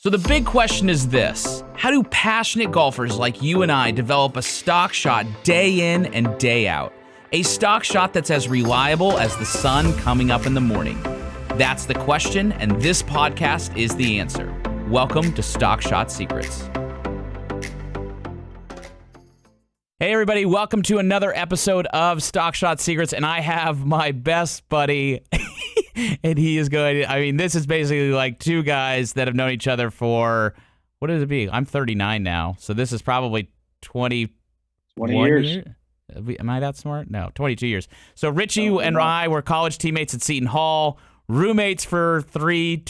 So the big question is this: how do passionate golfers like you and I develop a stock shot day in and day out? A stock shot that's as reliable as the sun coming up in the morning. That's the question, and this podcast is the answer. Welcome to Stock Shot Secrets. Hey everybody, welcome to another episode of Stock Shot Secrets, and I have my best buddy, and he is going to, this is basically like two guys that have known each other for, what does it be? I'm 39 now, so this is probably 20 years. Am I that smart? No, 22 years. So Richie and I were college teammates at Seton Hall, roommates for 3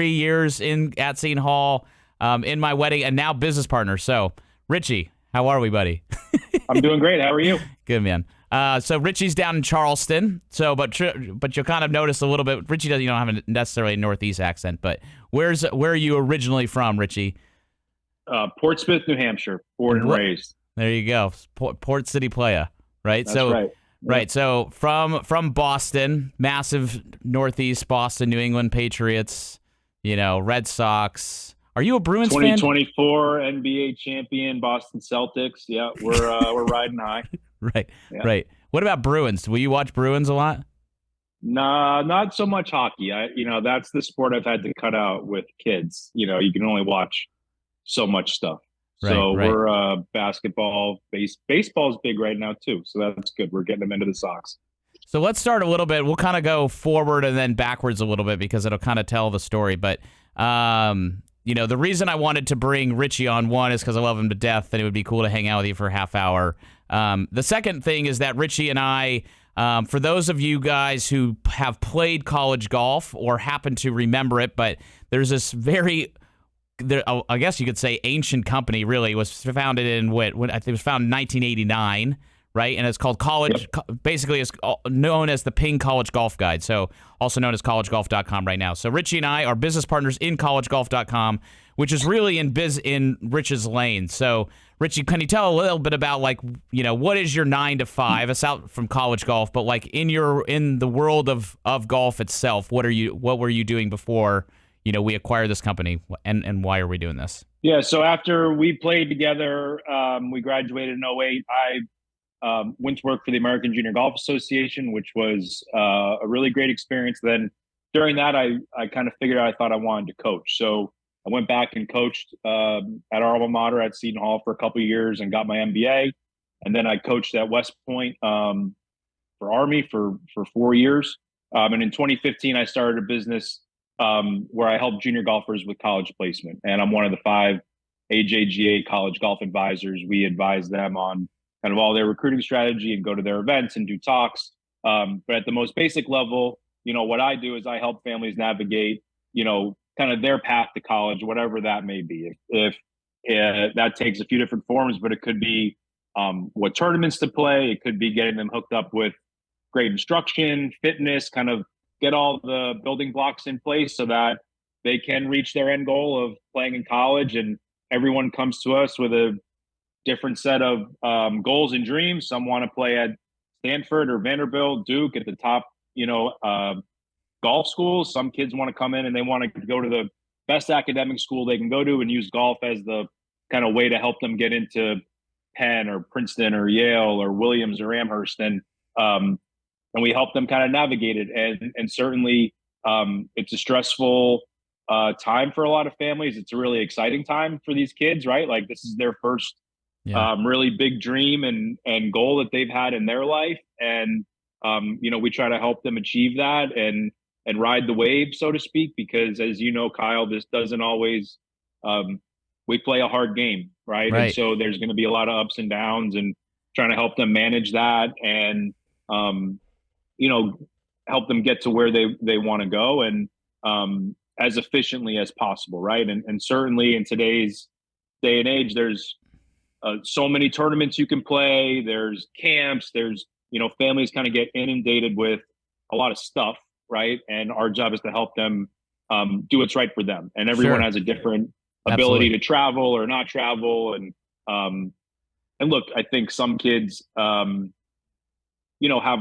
years at Seton Hall, in my wedding, and now business partners. So Richie, how are we, buddy? I'm doing great. How are you? Good, man. So Richie's down in Charleston. So, but you'll kind of notice a little bit. Richie doesn't, have a necessarily a Northeast accent, but where are you originally from, Richie? Portsmouth, New Hampshire, born and raised. There you go, Port City playa, right? That's right. Right. So from Boston, massive Northeast Boston, New England Patriots, Red Sox. Are you a Bruins fan? 2024 NBA champion, Boston Celtics. Yeah, we're riding high. Right, yeah. Right. What about Bruins? Will you watch Bruins a lot? Nah, not so much hockey. That's the sport I've had to cut out with kids. You can only watch so much stuff. So we're basketball, baseball's big right now too. So that's good. We're getting them into the Sox. So let's start a little bit. We'll kind of go forward and then backwards a little bit because it'll kind of tell the story. But the reason I wanted to bring Richie on, one, is because I love him to death, and it would be cool to hang out with you for a half hour. The second thing is that Richie and I, for those of you guys who have played college golf or happen to remember it, but there's this I guess you could say ancient company, really. It was founded in I think it was founded in 1989. Right, and it's called College. Yep. Basically, it's known as the Ping College Golf Guide, so also known as collegegolf.com right now. So Richie and I are business partners in collegegolf.com, which is really in Rich's lane. So Richie, can you tell a little bit about what is your 9 to 5 aside from college golf, but like in the world of golf itself, what were you doing before we acquired this company, and why are we doing this? Yeah, so after we played together, we graduated in '08. I went to work for the American Junior Golf Association, which was a really great experience. Then during that, I kind of figured out I thought I wanted to coach. So I went back and coached at our alma mater at Seton Hall for a couple of years and got my MBA. And then I coached at West Point for Army for 4 years. And in 2015, I started a business where I help junior golfers with college placement. And I'm one of the 5 AJGA college golf advisors. We advise them on kind of all their recruiting strategy and go to their events and do talks. But at the most basic level, what I do is I help families navigate, kind of their path to college, whatever that may be. If that takes a few different forms, but it could be what tournaments to play. It could be getting them hooked up with great instruction, fitness, kind of get all the building blocks in place so that they can reach their end goal of playing in college. And everyone comes to us with a different set of goals and dreams. Some want to play at Stanford or Vanderbilt, Duke, at the top, golf schools. Some kids want to come in and they want to go to the best academic school they can go to and use golf as the kind of way to help them get into Penn or Princeton or Yale or Williams or Amherst. And we help them kind of navigate it. And certainly it's a stressful time for a lot of families. It's a really exciting time for these kids, right? Like this is their first really big dream and goal that they've had in their life. And, we try to help them achieve that and ride the wave, so to speak, because as you know, Kyle, this doesn't always, we play a hard game, right? And so there's going to be a lot of ups and downs and trying to help them manage that and, help them get to where they want to go and as efficiently as possible, right? And certainly in today's day and age, there's so many tournaments you can play. There's camps. There's, families kind of get inundated with a lot of stuff, right? And our job is to help them do what's right for them. And everyone has a different ability to travel or not travel. And look, I think some kids, have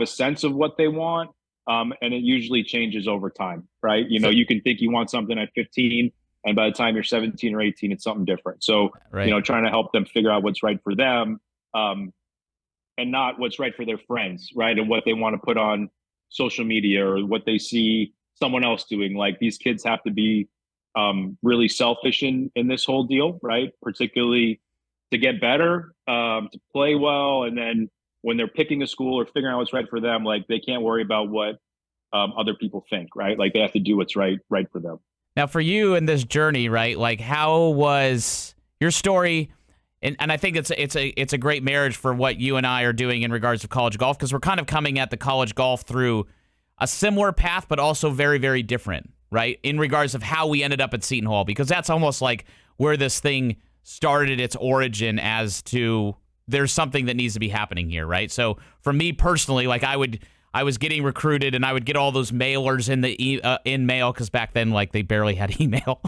a sense of what they want. And it usually changes over time, right? You can think you want something at 15 And by the time you're 17 or 18, it's something different. So, Right. trying to help them figure out what's right for them, and not what's right for their friends, right? And what they want to put on social media or what they see someone else doing. Like these kids have to be really selfish in this whole deal, right? Particularly to get better, to play well. And then when they're picking a school or figuring out what's right for them, like they can't worry about what other people think, right? Like they have to do what's right for them. Now, for you in this journey, right? Like, how was your story? And I think it's a great marriage for what you and I are doing in regards to college golf, because we're kind of coming at the college golf through a similar path, but also very, very different, right? In regards of how we ended up at Seton Hall, because that's almost like where this thing started its origin as to there's something that needs to be happening here, right? So for me personally, like I was getting recruited, and I would get all those mailers in the in mail, because back then, like, they barely had email,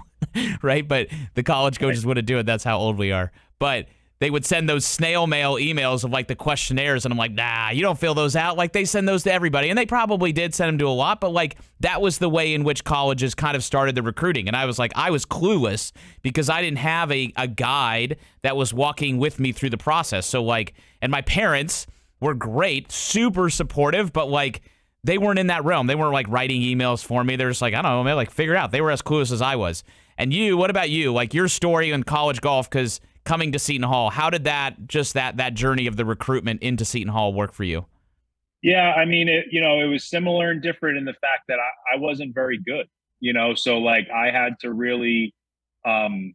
right? But the college coaches wouldn't do it. That's how old we are. But they would send those snail mail emails of like the questionnaires, and I'm like, nah, you don't fill those out. Like, they send those to everybody, and they probably did send them to a lot, but like that was the way in which colleges kind of started the recruiting. And I was like, I was clueless because I didn't have a guide that was walking with me through the process. So like, and my parents were great, super supportive, but like they weren't in that realm. They weren't like writing emails for me. They're just like, I don't know, man, like figure it out. They were as clueless as I was. And you, what about you? Like your story in college golf, because coming to Seton Hall, how did that journey of the recruitment into Seton Hall work for you? Yeah, I mean, it was similar and different in the fact that I wasn't very good, so like I had to really, um,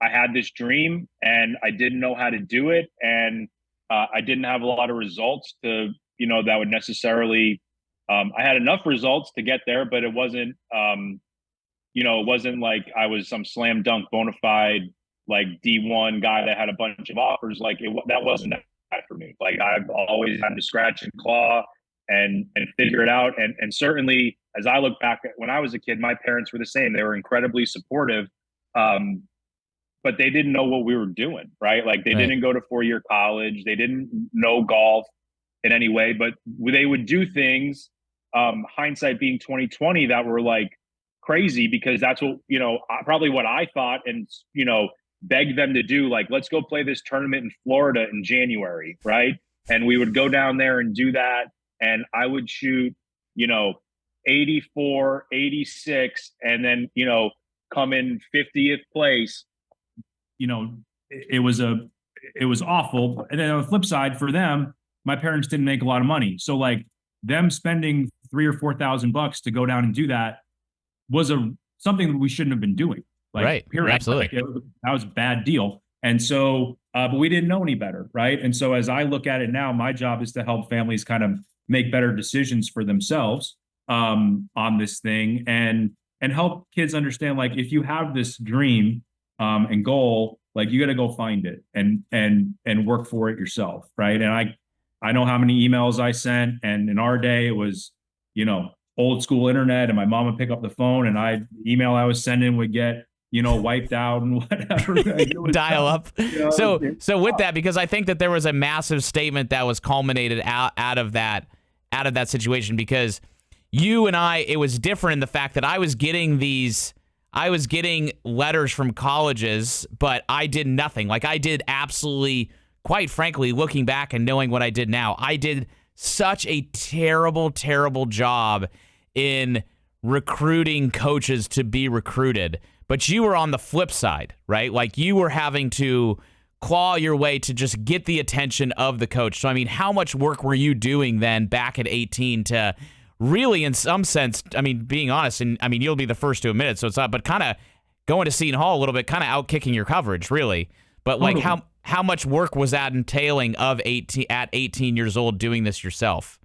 I had this dream and I didn't know how to do it. And I didn't have a lot of results to, that would necessarily, I had enough results to get there, but it wasn't like I was some slam dunk bona fide, like D1 guy that had a bunch of offers. Like that wasn't that for me. Like I've always had to scratch and claw and figure it out. And certainly as I look back at when I was a kid, my parents were the same. They were incredibly supportive. Um, but they didn't know what we were doing, right? Like they Right. didn't go to 4-year college. They didn't know golf in any way, but they would do things, hindsight being 2020, that were like crazy because that's what, probably what I thought and, begged them to do. Like, let's go play this tournament in Florida in January, right? And we would go down there and do that. And I would shoot, you know, 84, 86, and then, come in 50th place. It was awful. And then on the flip side, for them, my parents didn't make a lot of money, so like them spending 3 or 4 thousand bucks to go down and do that was something that we shouldn't have been doing. Like, Right. period. Absolutely. That was a bad deal. And so, but we didn't know any better, right? And so, as I look at it now, my job is to help families kind of make better decisions for themselves, on this thing, and help kids understand, like, if you have this dream, and goal, like, you got to go find it and work for it yourself, right? And I know how many emails I sent, and in our day it was, old school internet, and my mom would pick up the phone, and email I was sending would get, wiped out and whatever. Dial up. So it with that, because I think that there was a massive statement that was culminated out of that situation, because you and I, it was different in the fact that I was getting letters from colleges, but I did nothing. Like, I did absolutely, quite frankly, looking back and knowing what I did now, I did such a terrible, terrible job in recruiting coaches to be recruited. But you were on the flip side, right? Like, you were having to claw your way to just get the attention of the coach. So, I mean, how much work were you doing then back at 18 to really, in some sense, I mean, being honest, and I mean, you'll be the first to admit it, so it's not, but kind of going to Seton Hall a little bit, kind of outkicking your coverage, really. But like, how much work was that entailing of 18 years old doing this yourself?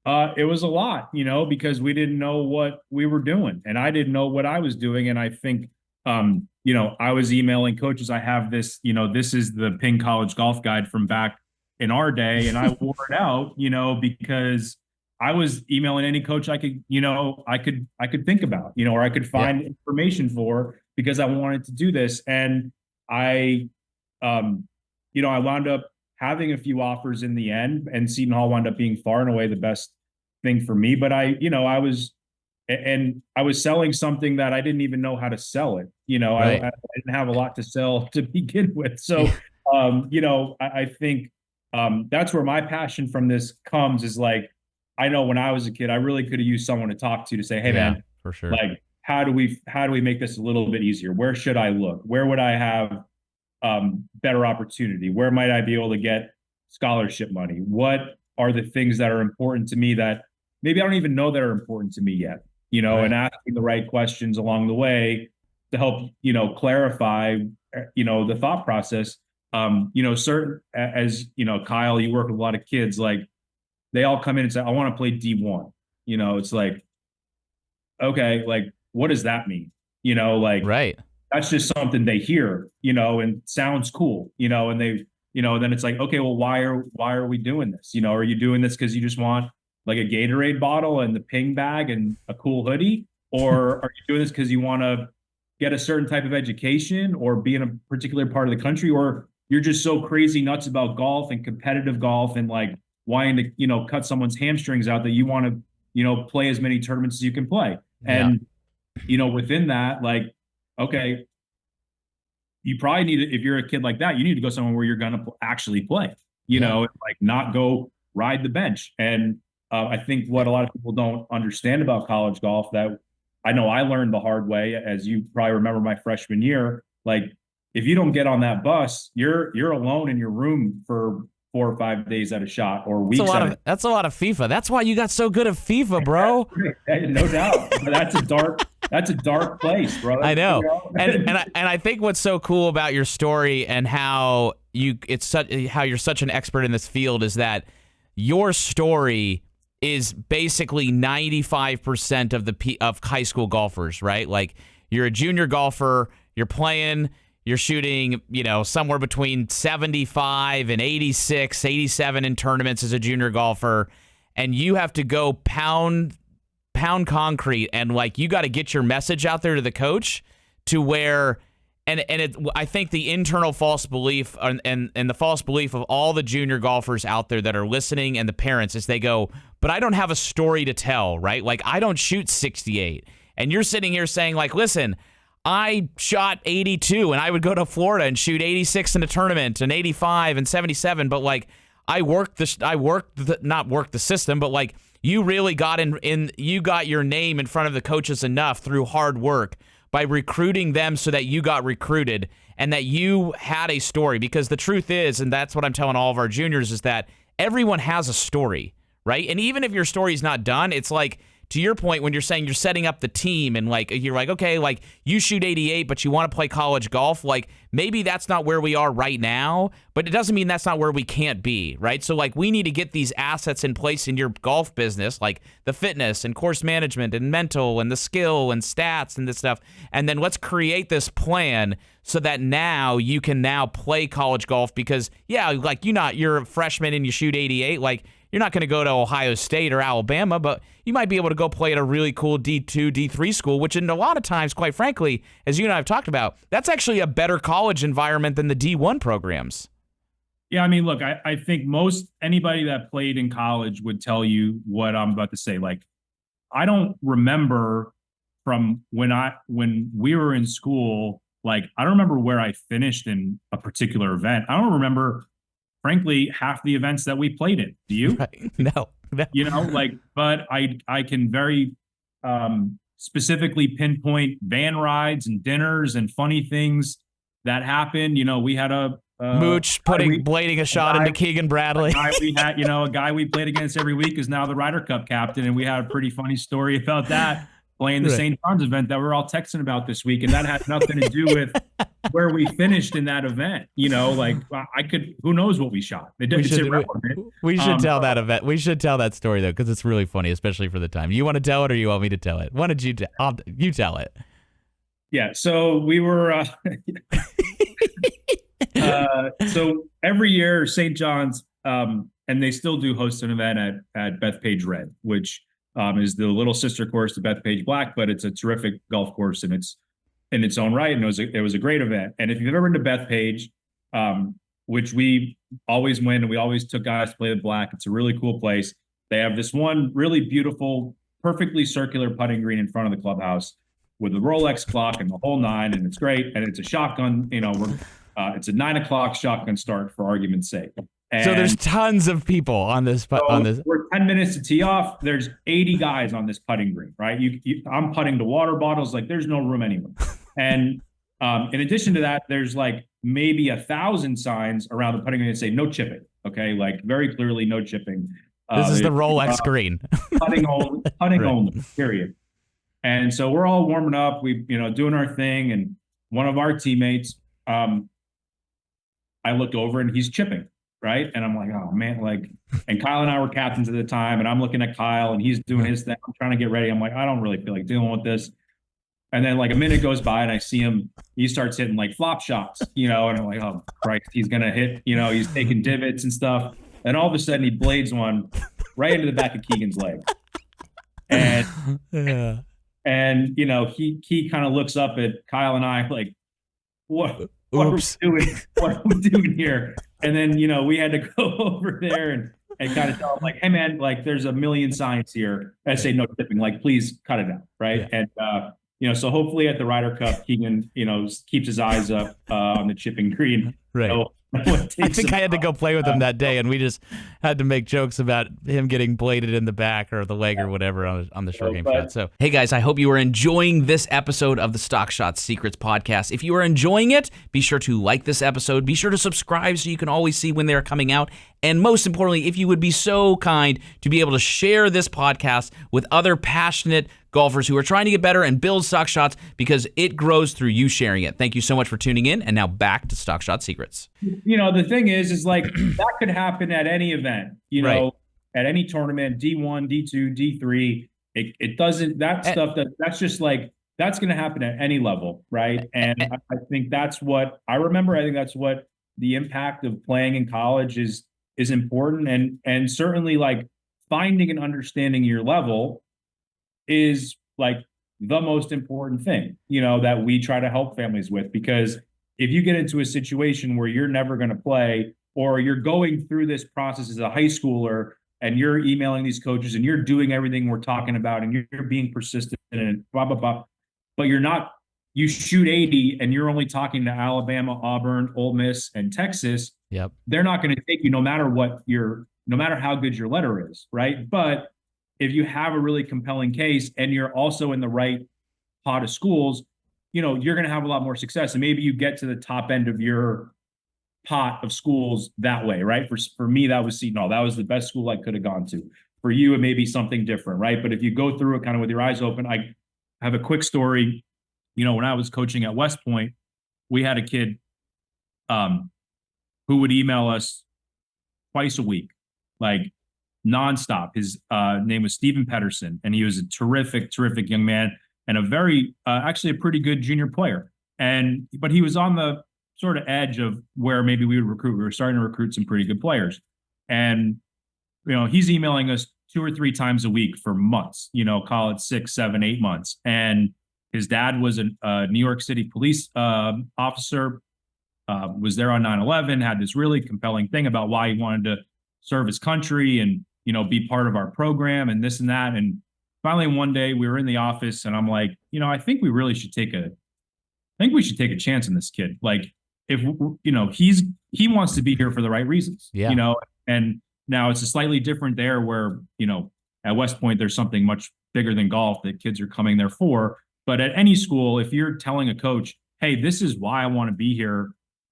It was a lot, because we didn't know what we were doing, and I didn't know what I was doing. And I think, I was emailing coaches. I have this, this is the Ping College Golf Guide from back in our day, and I wore it out, because I was emailing any coach I could, I could think about, or I could find information for, because I wanted to do this. And I wound up having a few offers in the end, and Seton Hall wound up being far and away the best thing for me. But I was and I was selling something that I didn't even know how to sell it. Right. I didn't have a lot to sell to begin with. So, I think that's where my passion from this comes is like, I know when I was a kid, I really could have used someone to talk to say, hey, Yeah, man, for sure. like, how do we make this a little bit easier? Where should I look? Where would I have better opportunity? Where might I be able to get scholarship money? What are the things that are important to me that maybe I don't even know that are important to me yet? And Right. asking the right questions along the way to help, clarify, the thought process. Certain, as Kyle, you work with a lot of kids, like they all come in and say, I want to play D1. It's like, okay, like, what does that mean? Like, Right. that's just something they hear, and sounds cool, and they, then it's like, okay, well, why are we doing this? Are you doing this because you just want like a Gatorade bottle and the ping bag and a cool hoodie? Or are you doing this because you want to get a certain type of education or be in a particular part of the country? Or you're just so crazy nuts about golf and competitive golf and like wanting to, cut someone's hamstrings out that you want to, play as many tournaments as you can play. Yeah. And, within that, like, okay, you probably need to, if you're a kid like that, you need to go somewhere where you're going to actually play, Yeah. like not go ride the bench. And I think what a lot of people don't understand about college golf that I know I learned the hard way, as you probably remember my freshman year, like if you don't get on that bus, you're alone in your room for 4 or 5 days at a shot or weeks at a That's a lot of FIFA. That's why you got so good at FIFA, bro. no doubt. But that's a dark place, bro. I know. And I think what's so cool about your story and how how you're such an expert in this field is that your story is basically 95% of high school golfers, right? Like you're a junior golfer, you're shooting, somewhere between 75 and 86, 87 in tournaments as a junior golfer, and you have to go pound concrete and like you got to get your message out there to the coach to where I think the internal false belief and the false belief of all the junior golfers out there that are listening and the parents is they go, but I don't have a story to tell, right? Like I don't shoot 68. And you're sitting here saying like, listen, I shot 82 and I would go to Florida and shoot 86 in a tournament and 85 and 77. But like not work the system, but like you really got you got your name in front of the coaches enough through hard work by recruiting them so that you got recruited and that you had a story. Because the truth is, and that's what I'm telling all of our juniors, is that everyone has a story, right? And even if your story's not done, it's like, to your point, when you're saying you're setting up the team and like you're like, okay, like you shoot 88, but you want to play college golf, like maybe that's not where we are right now, but it doesn't mean that's not where we can't be, right? So like we need to get these assets in place in your golf business, like the fitness and course management and mental and the skill and stats and this stuff, and then let's create this plan so that now you can now play college golf. Because yeah, like you're a freshman and you shoot 88, like you're not going to go to Ohio State or Alabama, but you might be able to go play at a really cool D2, D3 school, which in a lot of times, quite frankly, as you and I have talked about, that's actually a better college environment than the D1 programs. Yeah, I mean, look, I think anybody that played in college would tell you what I'm about to say. Like, I don't remember from when we were in school, like, I don't remember where I finished in a particular event. I don't remember, frankly, half the events that we played in. Do you? Right. No. But I can very specifically pinpoint van rides and dinners and funny things that happened. We had a Mooch blading a shot into Keegan Bradley. A guy we played against every week is now the Ryder Cup captain, and we had a pretty funny story about that playing the St. John's event that we're all texting about this week, and that had nothing to do with where we finished in that event. Like who knows what we shot? It's irrelevant. We should tell that event. We should tell that story though, because it's really funny, especially for the time. You want to tell it, or you want me to tell it? Why don't you you tell it? Yeah. So we were. So every year, St. John's, and they still do host an event at Bethpage Red, which is the little sister course to Bethpage Black, but it's a terrific golf course in its own right, and it was a great event. And if you've ever been to Bethpage, which we always win, and we always took guys to play the Black, it's a really cool place. They have this one really beautiful perfectly circular putting green in front of the clubhouse with a Rolex clock and the whole nine, and it's great. And it's a shotgun, it's a 9 o'clock shotgun start for argument's sake. And so there's tons of people on this. We're 10 minutes to tee off. There's 80 guys on this putting green, right? I'm putting to water bottles. Like there's no room anywhere. And in addition to that, there's like maybe 1,000 signs around the putting green that say no chipping. Okay, like very clearly no chipping. This is the Rolex green. Putting only, period. And so we're all warming up. We, doing our thing. And one of our teammates, I looked over and he's chipping, right? And I'm like, oh man, and Kyle and I were captains at the time, and I'm looking at Kyle and he's doing his thing. I'm trying to get ready. I'm like, I don't really feel like dealing with this. And then like a minute goes by and I see him, he starts hitting like flop shots, and I'm like, oh Christ, he's going to hit, he's taking divots and stuff. And all of a sudden he blades one right into the back of Keegan's leg. And, and he kind of looks up at Kyle and I like, what are we doing? What are we doing here? And then, we had to go over there and kind of tell him like, hey man, like there's a million signs here that say no tipping, like please cut it out. Right. Yeah. And, so hopefully at the Ryder Cup, Keegan, keeps his eyes up on the chipping green. Right. I think I had to go play with him that day, and we just had to make jokes about him getting bladed in the back or the leg or whatever on the short game shot. So, hey guys, I hope you are enjoying this episode of the Stock Shot Secrets podcast. If you are enjoying it, be sure to like this episode. Be sure to subscribe so you can always see when they're coming out. And most importantly, if you would be so kind to be able to share this podcast with other passionate golfers who are trying to get better and build stock shots, because it grows through you sharing it. Thank you so much for tuning in. And now back to Stock Shot Secrets. The thing is like that could happen at any event, at any tournament, D1, D2, D3. It doesn't, that's just like, that's going to happen at any level. Right. And I think that's what I remember. I think that's what the impact of playing in college is important. And certainly like finding and understanding your level is like the most important thing, that we try to help families with, because if you get into a situation where you're never going to play, or you're going through this process as a high schooler and you're emailing these coaches and you're doing everything we're talking about and you're being persistent and blah, blah, blah, but you shoot 80 and you're only talking to Alabama, Auburn, Ole Miss, and Texas. Yep. They're not going to take you no matter how good your letter is. Right. But if you have a really compelling case and you're also in the right pot of schools, you're going to have a lot more success. And maybe you get to the top end of your pot of schools that way, right? For me, that was Seton Hall. That was the best school I could have gone to. For you, it may be something different, right? But if you go through it kind of with your eyes open, I have a quick story. When I was coaching at West Point, we had a kid who would email us twice a week, like nonstop. His name was Stephen Patterson, and he was a terrific, terrific young man and a very, actually a pretty good junior player. But he was on the sort of edge of where maybe we would recruit. We were starting to recruit some pretty good players. And, he's emailing us 2 or 3 times a week for months, call it 6, 7, 8 months. And his dad was a New York City police officer, was there on 9/11, had this really compelling thing about why he wanted to serve his country and, be part of our program and this and that. And finally, one day we were in the office and I'm like, I think we really should take a chance on this kid. Like if, he wants to be here for the right reasons, and now it's a slightly different there where, at West Point, there's something much bigger than golf that kids are coming there for. But at any school, if you're telling a coach, hey, this is why I want to be here.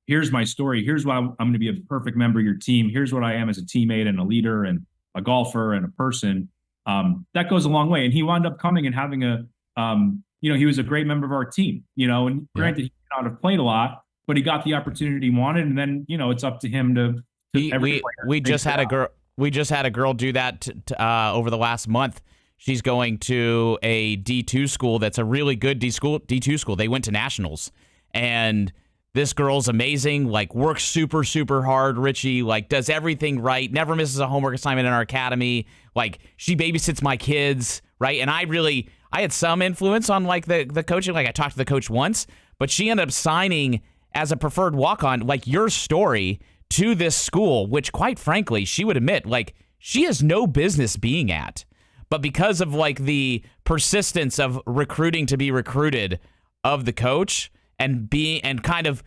Here's my story. Here's why I'm going to be a perfect member of your team. Here's what I am as a teammate and a leader and a golfer and a person. That goes a long way. And he wound up coming and having he was a great member of our team, and granted, he may not have played a lot, but he got the opportunity he wanted. And then, it's up to him to we just had a girl do that over the last month. She's going to a D2 school that's a really good D2 school. They went to nationals, and this girl's amazing, like works super, super hard, Richie, like does everything right, never misses a homework assignment in our academy. Like she babysits my kids, right? And I had some influence on like the coaching. Like I talked to the coach once, but she ended up signing as a preferred walk-on, like your story, to this school, which quite frankly, she would admit, like she has no business being at. but because of like the persistence of recruiting to be recruited of the coach and kind of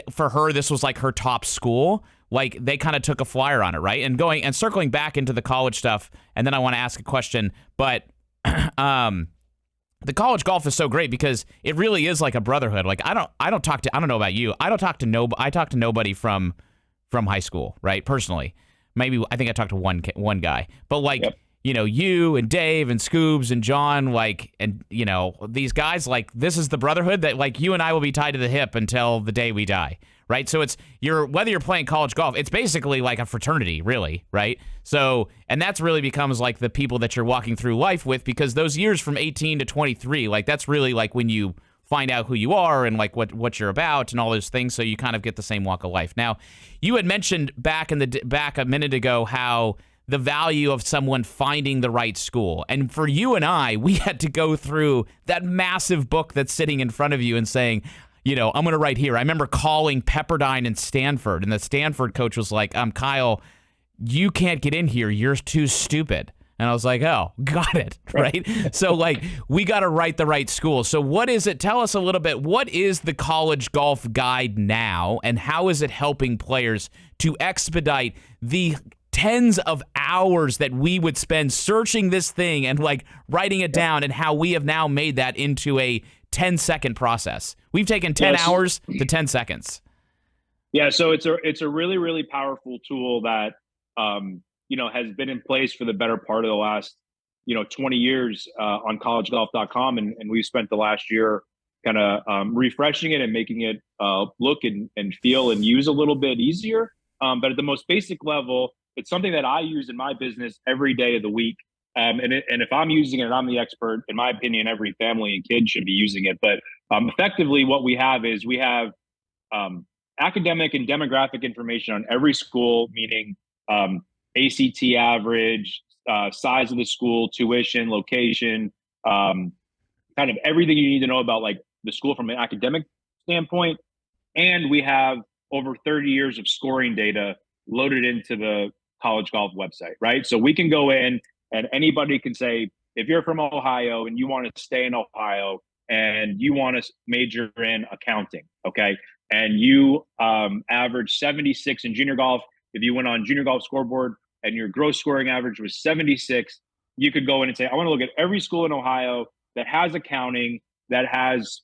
for her, this was like her top school. Like they kind of took a flyer on it, right? And going and circling back into the college stuff, and then I want to ask a question, but the college golf is so great because it really is like a brotherhood. Like I don't know about you. I talk to nobody from high school, right? Personally, maybe I think I talked to one guy, but like. Yep. You know, you and Dave and Scoobs and John, like, and, you know, these guys, like, this is the brotherhood that, like, you and I will be tied to the hip until the day we die, right? So whether you're playing college golf, it's basically like a fraternity, really, right? So, and that's really becomes, like, the people that you're walking through life with, because those years from 18 to 23, like, that's really, like, when you find out who you are and, like, what you're about and all those things, so you kind of get the same walk of life. Now, you had mentioned back a minute ago how the value of someone finding the right school. And for you and I, we had to go through that massive book that's sitting in front of you and saying, you know, I'm going to write here. I remember calling Pepperdine and Stanford, and the Stanford coach was like, Kyle, you can't get in here. You're too stupid. And I was like, oh, got it, right? So, like, we got to write the right school. So what is it? Tell us a little bit. What is the College Golf Guide now, and how is it helping players to expedite the tens of hours that we would spend searching this thing and like writing it down, and how we have now made that into a 10-second process? We've taken 10 hours to 10 seconds. Yeah. So it's a really, really powerful tool that, you know, has been in place for the better part of the last, you know, 20 years on collegegolf.com. And we've spent the last year kind of refreshing it and making it look and feel and use a little bit easier. But at the most basic level, it's something that I use in my business every day of the week. And if I'm using it, I'm the expert. In my opinion, every family and kid should be using it. But effectively, what we have is we have academic and demographic information on every school, meaning ACT average, size of the school, tuition, location, kind of everything you need to know about like the school from an academic standpoint. And we have over 30 years of scoring data loaded into the College Golf website, right? So we can go in and anybody can say, if you're from Ohio and you want to stay in Ohio and you want to major in accounting, okay, and you average 76 in junior golf, if you went on Junior Golf Scoreboard and your gross scoring average was 76, you could go in and say, I want to look at every school in Ohio that has accounting, that has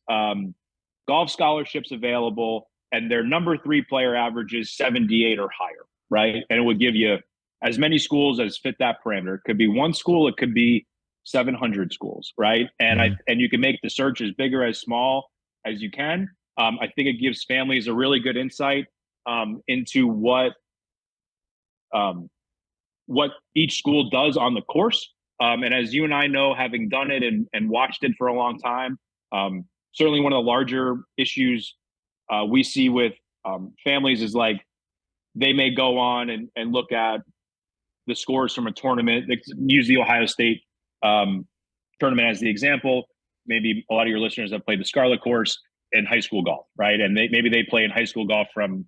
golf scholarships available, and their number 3 player average is 78 or higher, right? And it would give you as many schools as fit that parameter. It could be one school, it could be 700 schools, right? And and you can make the search as big or as small as you can. I think it gives families a really good insight into what each school does on the course. And as you and I know, having done it and watched it for a long time, certainly one of the larger issues we see with families is like they may go on and look at the scores from a tournament. They use the Ohio State tournament as the example. Maybe a lot of your listeners have played the Scarlet course in high school golf, right? And maybe they play in high school golf from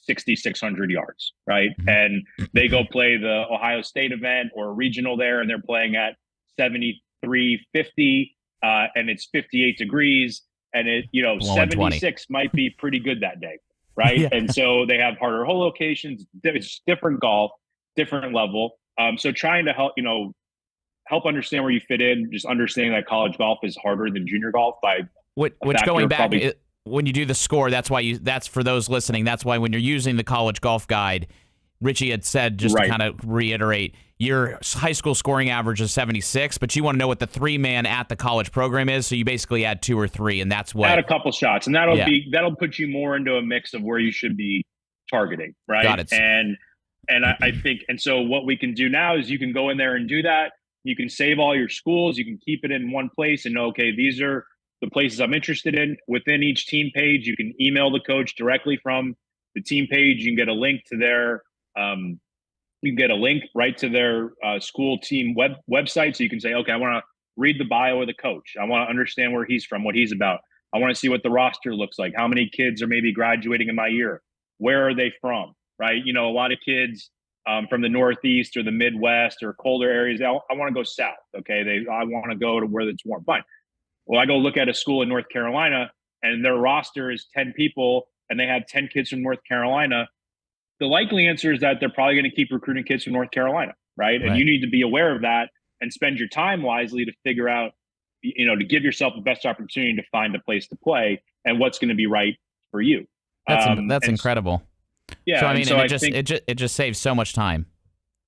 6,600 yards, right? And they go play the Ohio State event or a regional there, and they're playing at 7350, and it's 58 degrees, and it, you know, 76 might be pretty good that day, right? Yeah. And so they have harder hole locations. It's different golf, different level. So trying to help understand where you fit in, just understanding that college golf is harder than junior golf by which going back. When you do the score, that's for those listening. That's why when you're using the College Golf Guide, Richie had said, just to kind of reiterate, your high school scoring average is 76, but you want to know what the 3-man at the college program is. So you basically add 2 or 3, and that's what. Add a couple shots, and that'll put you more into a mix of where you should be targeting, right? Got it. And I think, and so what we can do now is you can go in there and do that. You can save all your schools. You can keep it in one place and know, okay, these are the places I'm interested in. Within each team page, you can email the coach directly from the team page. You can get a link to their, right to their school team website. So you can say, okay, I want to read the bio of the coach. I want to understand where he's from, what he's about. I want to see what the roster looks like. How many kids are maybe graduating in my year? Where are they from? Right? You know, a lot of kids from the Northeast or the Midwest or colder areas. I want to go south. Okay, I want to go to where it's warm. Fine. Well, I go look at a school in North Carolina, and their roster is 10 people, and they have 10 kids from North Carolina. The likely answer is that they're probably going to keep recruiting kids from North Carolina, right? And you need to be aware of that and spend your time wisely to figure out, to give yourself the best opportunity to find a place to play and what's going to be right for you. That's incredible. Yeah. So I mean, so it just saves so much time.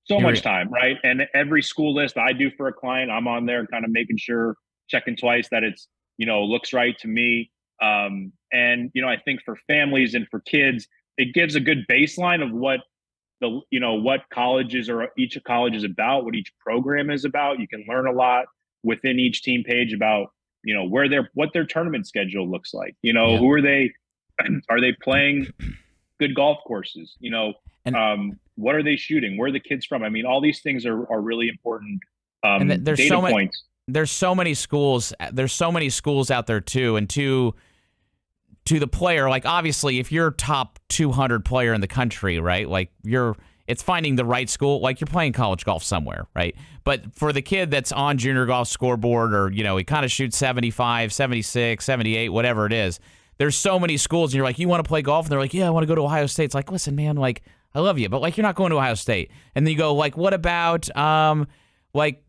So much time, right? And every school list I do for a client, I'm on there kind of making sure, checking twice that it's, looks right to me. And, I think for families and for kids, it gives a good baseline of what what colleges or each college is about, what each program is about. You can learn a lot within each team page about, what their tournament schedule looks like. Who are they playing good golf courses? What are they shooting? Where are the kids from? I mean, all these things are really important data points. There's so many schools. There's so many schools out there too, and to the player, like obviously, if you're top 200 player in the country, right? Like it's finding the right school. Like you're playing college golf somewhere, right? But for the kid that's on Junior Golf Scoreboard, or he kind of shoots 75, 76, 78, whatever it is. There's so many schools, and you're like, you want to play golf? And they're like, yeah, I want to go to Ohio State. It's like, listen, man, like I love you, but like you're not going to Ohio State. And then you go, like, what about like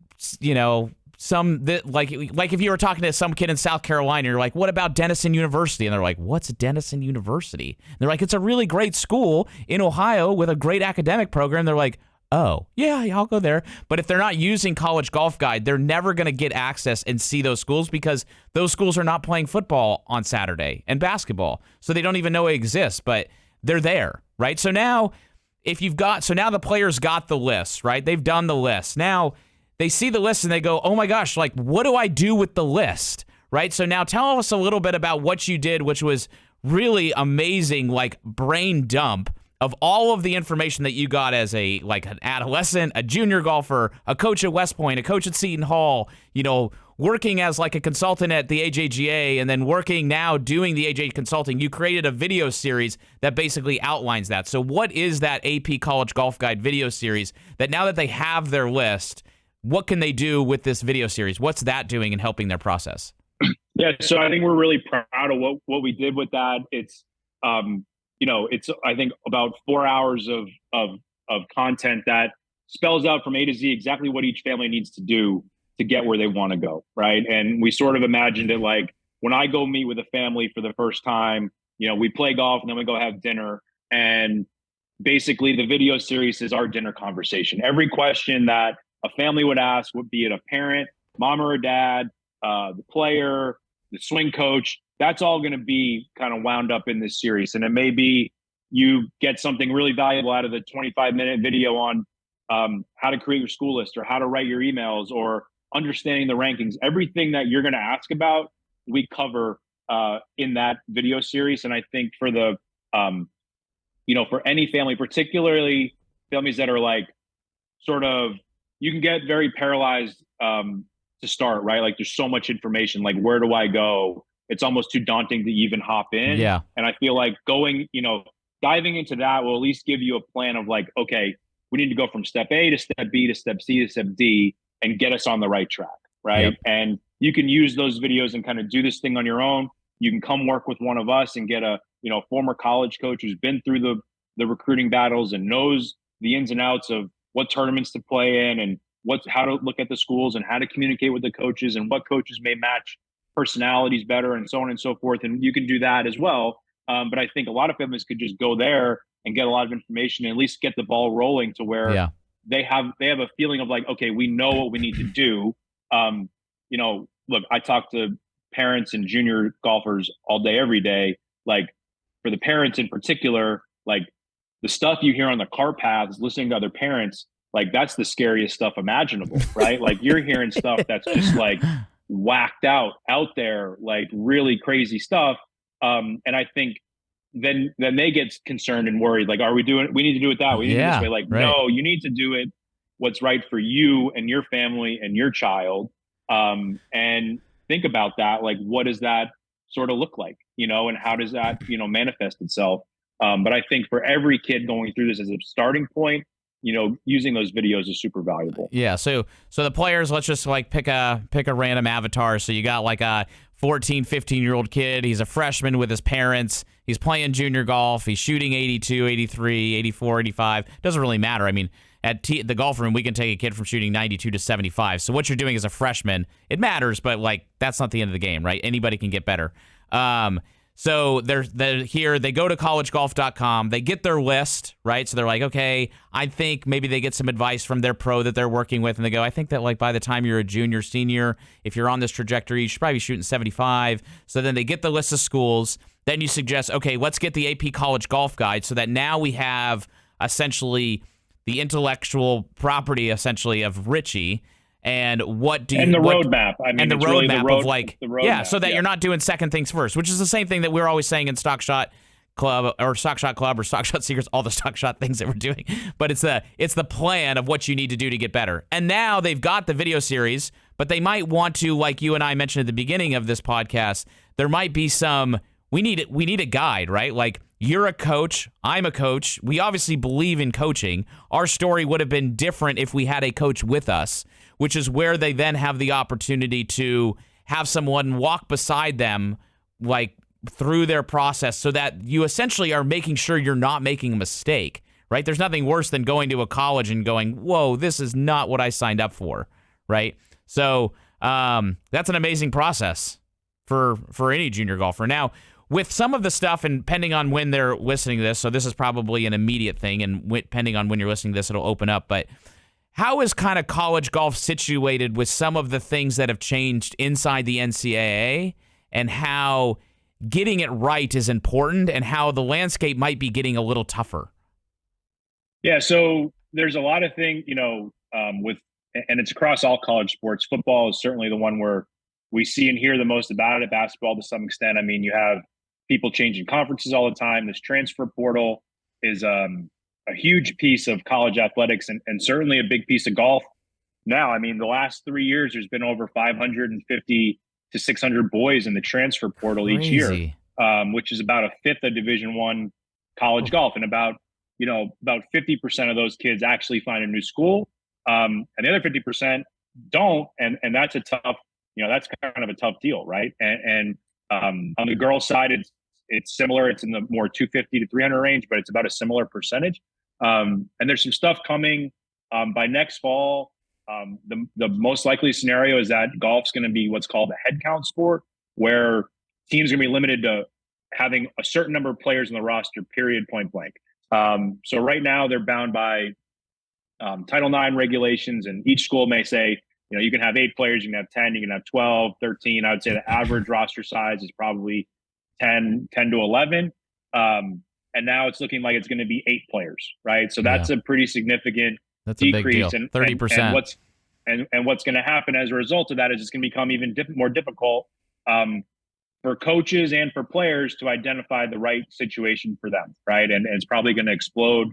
if you were talking to some kid in South Carolina, you're like, what about Denison University? And they're like, what's Denison University? And they're like, it's a really great school in Ohio with a great academic program. They're like, oh, yeah, I'll go there. But if they're not using College Golf Guide, they're never going to get access and see those schools because those schools are not playing football on Saturday and basketball. So they don't even know it exists, but they're there, right? So now now the players got the list, right? They've done the list. Now they see the list and they go, oh my gosh, like, what do I do with the list, right? So now tell us a little bit about what you did, which was really amazing, like brain dump of all of the information that you got as an adolescent, a junior golfer, a coach at West Point, a coach at Seton Hall, working as like a consultant at the AJGA, and then working now doing the AJ consulting. You created a video series that basically outlines that. So what is that AP College Golf Guide video series that now that they have their list, what can they do with this video series? What's that doing in helping their process? Yeah, so I think we're really proud of what we did with that. It's it's I think about 4 hours of content that spells out from A to Z exactly what each family needs to do to get where they want to go, right? And we sort of imagined it like when I go meet with a family for the first time, we play golf and then we go have dinner, and basically the video series is our dinner conversation. Every question that a family would ask, would be it a parent, mom or a dad, the player, the swing coach, that's all going to be kind of wound up in this series. And it may be you get something really valuable out of the 25-minute video on how to create your school list or how to write your emails or understanding the rankings. Everything that you're going to ask about, we cover in that video series. And I think for the, for any family, particularly families that are like sort of, you can get very paralyzed to start, right? Like there's so much information, like where do I go? It's almost too daunting to even hop in. Yeah. And I feel like diving into that will at least give you a plan of like, okay, we need to go from step A to step B to step C to step D and get us on the right track, right? Yep. And you can use those videos and kind of do this thing on your own. You can come work with one of us and get a former college coach who's been through the recruiting battles and knows the ins and outs of what tournaments to play in and how to look at the schools and how to communicate with the coaches and what coaches may match personalities better and so on and so forth. And you can do that as well. But I think a lot of families could just go there and get a lot of information and at least get the ball rolling to where they have a feeling of like, okay, we know what we need to do. Look, I talk to parents and junior golfers all day, every day. Like for the parents in particular, like the stuff you hear on the cart paths, listening to other parents, like that's the scariest stuff imaginable, right? Like you're hearing stuff that's just like whacked out there, like really crazy stuff. And I think then they get concerned and worried, like, we need to do it that way. We need to do it this way. Like, right. No, you need to do it what's right for you and your family and your child. And think about that. Like, what does that sort of look like, and how does that, manifest itself? But I think for every kid going through this as a starting point, using those videos is super valuable. Yeah. So the players, let's just like pick a random avatar. So you got like a 14, 15-year-old kid. He's a freshman with his parents. He's playing junior golf. He's shooting 82, 83, 84, 85. Doesn't really matter. I mean, at the golf room, we can take a kid from shooting 92 to 75. So what you're doing as a freshman, it matters, but like that's not the end of the game, right? Anybody can get better. So they're here. They go to collegegolf.com. They get their list, right? So they're like, okay, I think maybe they get some advice from their pro that they're working with, and they go, I think that like by the time you're a junior, senior, if you're on this trajectory, you should probably be shooting 75. So then they get the list of schools. Then you suggest, okay, let's get the AP College Golf Guide, so that now we have essentially the intellectual property essentially of Richie. And what do you and the roadmap? I mean, and the it's really roadmap of like roadmap, so that you're not doing second things first, which is the same thing that we're always saying in Stock Shot Club or Stock Shot Secrets, all the Stock Shot things that we're doing. But it's the plan of what you need to do to get better. And now they've got the video series, but they might want to, like you and I mentioned at the beginning of this podcast, there might be some. We need a guide, right? Like, you're a coach, I'm a coach. We obviously believe in coaching. Our story would have been different if we had a coach with us, which is where they then have the opportunity to have someone walk beside them, like, through their process, so that you essentially are making sure you're not making a mistake, right? There's nothing worse than going to a college and going, whoa, this is not what I signed up for, right? So that's an amazing process for any junior golfer. Now, with some of the stuff, and depending on when they're listening to this, so this is probably an immediate thing, and depending on when you're listening to this, it'll open up. But how is kind of college golf situated with some of the things that have changed inside the NCAA, and how getting it right is important, and how the landscape might be getting a little tougher? Yeah, so there's a lot of things, and it's across all college sports. Football is certainly the one where we see and hear the most about it. Basketball, to some extent. I mean, you have people changing conferences all the time. This transfer portal is a huge piece of college athletics, and certainly a big piece of golf. Now, I mean, the last 3 years, there's been over 550 to 600 boys in the transfer portal each year, which is about a fifth of Division I college golf, and about 50% of those kids actually find a new school, and the other 50% don't, and that's a tough, that's kind of a tough deal, right? And on the girls' side, it's similar. It's in the more 250 to 300 range, but it's about a similar percentage. And there's some stuff coming by next fall. The most likely scenario is that golf's going to be what's called a head count sport, where teams are going to be limited to having a certain number of players in the roster, period, point blank. So right now they're bound by Title IX regulations, and each school may say, you can have 8 players, you can have 10, you can have 12, 13. I would say the average roster size is probably 10 to 11. And now it's looking like it's going to be 8 players, right? So that's a pretty significant decrease. A big deal. 30%. And what's going to happen as a result of that is it's going to become even more difficult for coaches and for players to identify the right situation for them, right? And it's probably going to explode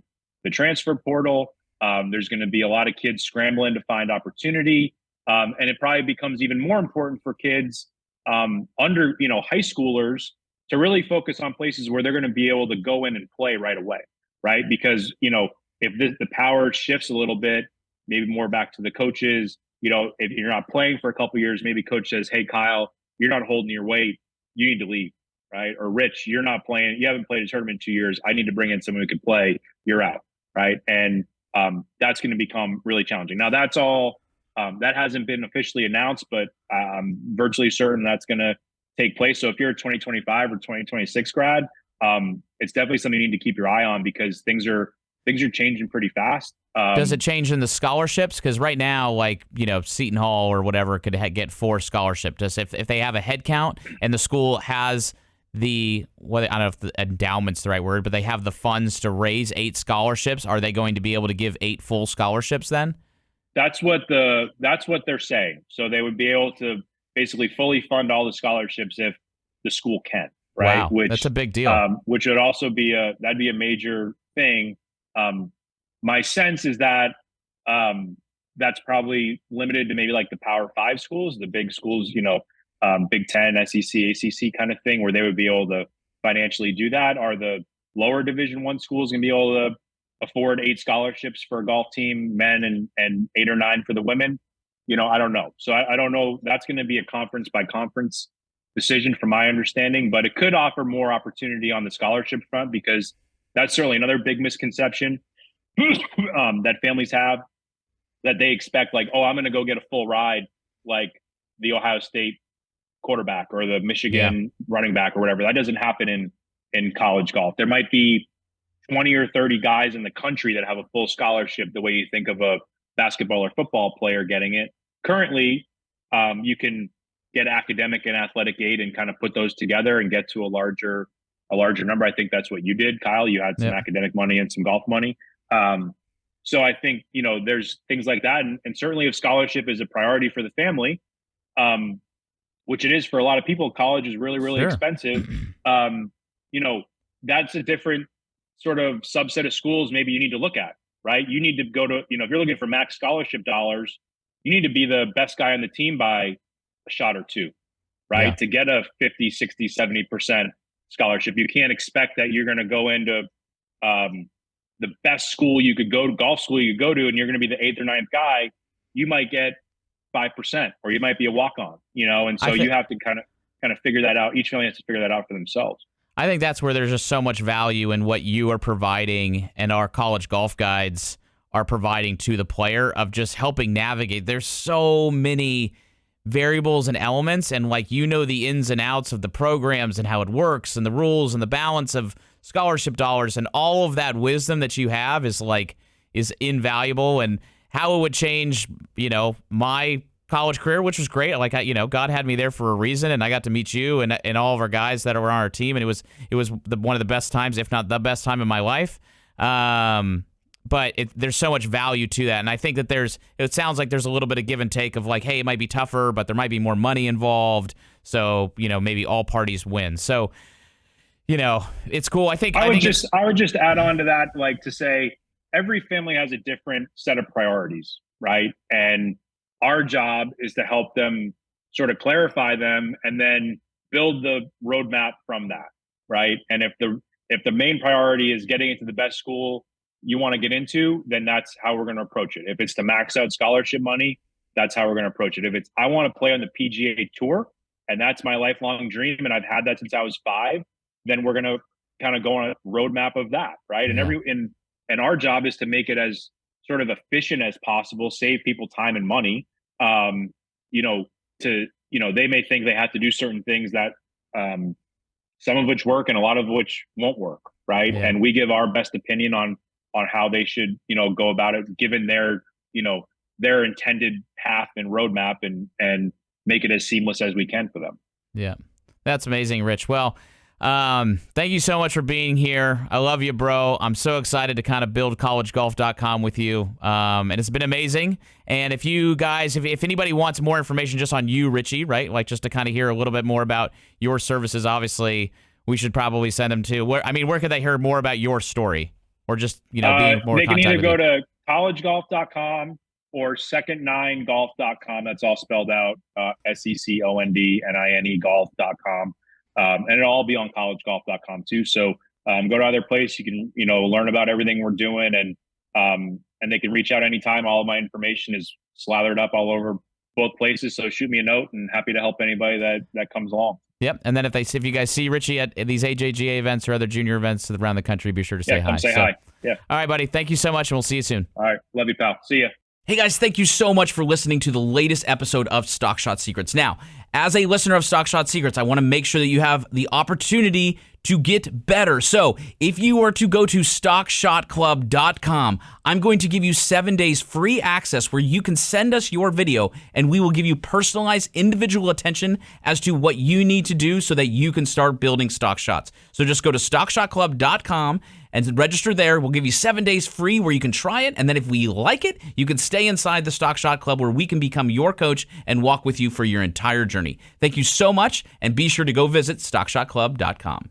the transfer portal. There's going to be a lot of kids scrambling to find opportunity. And it probably becomes even more important for kids under, high schoolers to really focus on places where they're going to be able to go in and play right away, right? Because, if the power shifts a little bit, maybe more back to the coaches, if you're not playing for a couple of years, maybe coach says, hey, Kyle, you're not holding your weight. You need to leave, right? Or Rich, you're not playing. You haven't played a tournament in 2 years. I need to bring in someone who can play. You're out, right? And that's going to become really challenging. Now, that's all. That hasn't been officially announced, but I'm virtually certain that's going to take place. So if you're a 2025 or 2026 grad, it's definitely something you need to keep your eye on, because things are changing pretty fast. Does it change in the scholarships? Because right now, like, Seton Hall or whatever could get 4 scholarships. Just if they have a head count and the school has I don't know if the endowment's the right word, but they have the funds to raise 8 scholarships, are they going to be able to give 8 full scholarships then? That's what they're saying. So they would be able to basically fully fund all the scholarships if the school can, right? Wow, that's a big deal. Which would also be that'd be a major thing. My sense is that that's probably limited to maybe like the Power 5 schools, the big schools, Big Ten, SEC, ACC kind of thing, where they would be able to financially do that. Are the lower Division I schools going to be able to afford 8 scholarships for a golf team, men, and 8 or 9 for the women. I don't know. So I don't know. That's going to be a conference by conference decision from my understanding, but it could offer more opportunity on the scholarship front, because that's certainly another big misconception that families have, that they expect, like, oh, I'm going to go get a full ride like the Ohio State quarterback or the Michigan running back or whatever. That doesn't happen in college golf. There might be 20 or 30 guys in the country that have a full scholarship, the way you think of a basketball or football player getting it. Currently, you can get academic and athletic aid and kind of put those together and get to a larger number. I think that's what you did, Kyle. You had some academic money and some golf money. So I think, there's things like that. And certainly if scholarship is a priority for the family, which it is for a lot of people, college is really, really expensive. That's a different sort of subset of schools maybe you need to look at, right? You need to go to, if you're looking for max scholarship dollars, you need to be the best guy on the team by a shot or two, right? To get a 50, 60, 70% scholarship. You can't expect that you're going to go into the best school you could go to, golf school you could go to, and you're going to be the 8th or 9th guy. You might get 5%, or you might be a walk-on, and so you have to kind of figure that out. Each family has to figure that out for themselves. I think that's where there's just so much value in what you are providing and our college golf guides are providing to the player, of just helping navigate. There's so many variables and elements, and the ins and outs of the programs and how it works and the rules and the balance of scholarship dollars, and all of that wisdom that you have is invaluable, and how it would change, my college career, which was great. God had me there for a reason, and I got to meet you and all of our guys that were on our team, and it was one of the best times, if not the best time in my life. But there's so much value to that, and I think that it sounds like there's a little bit of give and take of hey, it might be tougher, but there might be more money involved, so maybe all parties win. So it's cool. I would just add on to that, to say every family has a different set of priorities, right? And our job is to help them sort of clarify them and then build the roadmap from that, right? And if the main priority is getting into the best school you want to get into, then that's how we're going to approach it. If it's to max out scholarship money, that's how we're going to approach it. If it's, I want to play on the PGA Tour, and that's my lifelong dream, and I've had that since I was 5, then we're going to kind of go on a roadmap of that, right? And our job is to make it as sort of efficient as possible, save people time and money. They may think they have to do certain things that some of which work and a lot of which won't work, right? Yeah. And we give our best opinion on how they should, go about it, given their intended path and roadmap, and make it as seamless as we can for them. Yeah, that's amazing, Rich. Well, thank you so much for being here. I love you, bro. I'm so excited to kind of build collegegolf.com with you. And it's been amazing. And if you guys, if anybody wants more information just on you, Richie, right? Just to kind of hear a little bit more about your services, obviously, we should probably send them to where could they hear more about your story, or just, being more they can either go you? to collegegolf.com or second9golf.com. That's all spelled out, SECONDNINE golf.com. And it'll all be on collegegolf.com too. So go to either place. You can, learn about everything we're doing, and they can reach out anytime. All of my information is slathered up all over both places. So shoot me a note, and happy to help anybody that comes along. Yep. And then if you guys see Richie at these AJGA events or other junior events around the country, be sure to say hi. Come say hi. Yeah. All right, buddy. Thank you so much, and we'll see you soon. All right. Love you, pal. See ya. Hey guys, thank you so much for listening to the latest episode of Stock Shot Secrets. Now, as a listener of Stock Shot Secrets, I want to make sure that you have the opportunity to get better. So if you were to go to stockshotclub.com, I'm going to give you 7 days free access where you can send us your video, and we will give you personalized individual attention as to what you need to do so that you can start building stock shots. So just go to stockshotclub.com and register there. We'll give you 7 days free where you can try it. And then if we like it, you can stay inside the Stock Shot Club, where we can become your coach and walk with you for your entire journey. Thank you so much, and be sure to go visit stockshotclub.com.